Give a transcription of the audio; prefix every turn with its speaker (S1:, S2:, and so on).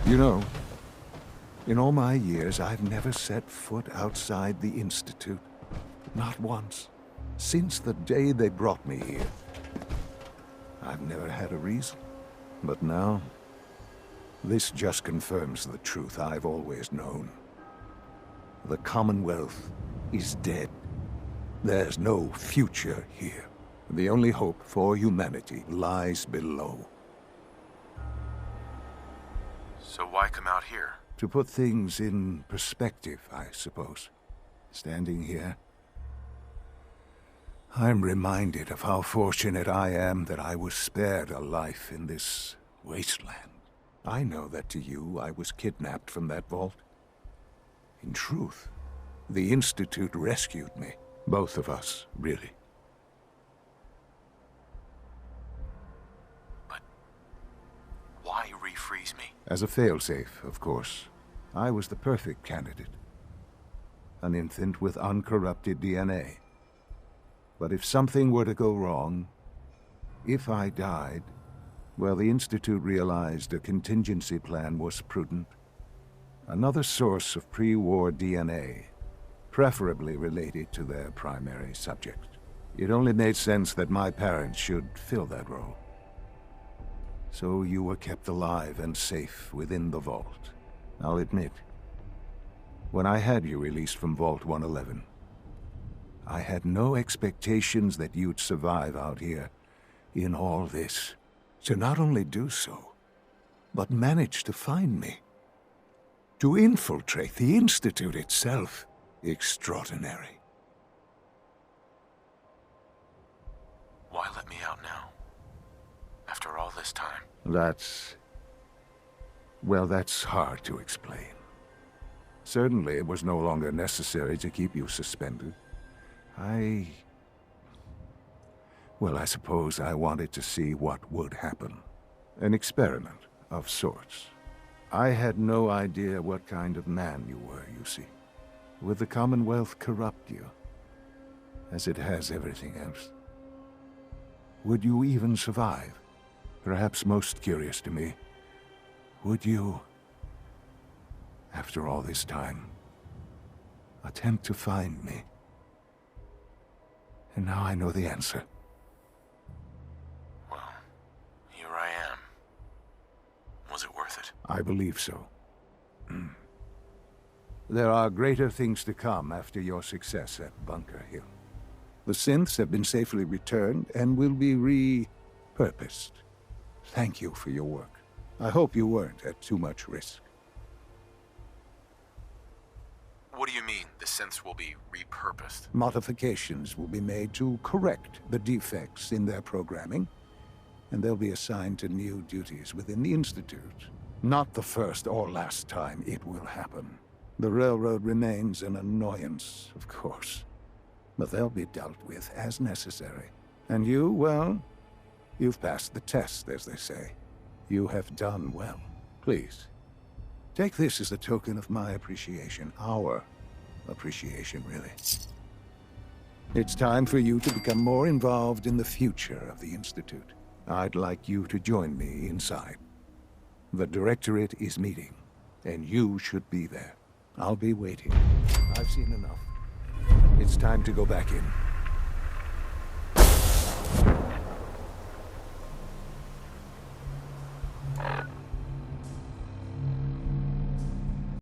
S1: You know, in all my years, I've never set foot outside the Institute. Not once. Since the day they brought me here. I've never had a reason. But now, this just confirms the truth I've always known. The Commonwealth is dead. There's no future here. The only hope for humanity lies below.
S2: So why come out here?
S1: To put things in perspective, I suppose. Standing here, I'm reminded of how fortunate I am that I was spared a life in this wasteland. I know that to you, I was kidnapped from that vault. In truth, the Institute rescued me. Both of us, really.
S2: But why refreeze me?
S1: As a failsafe, of course. I was the perfect candidate. An infant with uncorrupted DNA. But if something were to go wrong, if I died, well, the Institute realized a contingency plan was prudent. Another source of pre-war DNA, preferably related to their primary subject. It only made sense that my parents should fill that role. So you were kept alive and safe within the vault. I'll admit, when I had you released from Vault 111, I had no expectations that you'd survive out here in all this. To not only do so, but manage to find me. To infiltrate the Institute itself. Extraordinary.
S2: Why let me out now? After all this time?
S1: That's hard to explain. Certainly it was no longer necessary to keep you suspended. I suppose I wanted to see what would happen. An experiment of sorts. I had no idea what kind of man you were, you see. Would the Commonwealth corrupt you, as it has everything else? Would you even survive? Perhaps most curious to me, would you, after all this time, attempt to find me? And now I know the answer.
S2: Well, here I am. Was it worth it?
S1: I believe so. There are greater things to come after your success at Bunker Hill. The synths have been safely returned and will be repurposed. Thank you for your work. I hope you weren't at too much risk.
S2: What do you mean, the synths will be repurposed?
S1: Modifications will be made to correct the defects in their programming, and they'll be assigned to new duties within the Institute. Not the first or last time it will happen. The railroad remains an annoyance, of course, but they'll be dealt with as necessary. And you, well, you've passed the test, as they say. You have done well. Please, take this as a token of my appreciation. Our appreciation, really. It's time for you to become more involved in the future of the Institute. I'd like you to join me inside. The Directorate is meeting, and you should be there. I'll be waiting. I've seen enough. It's time to go back in.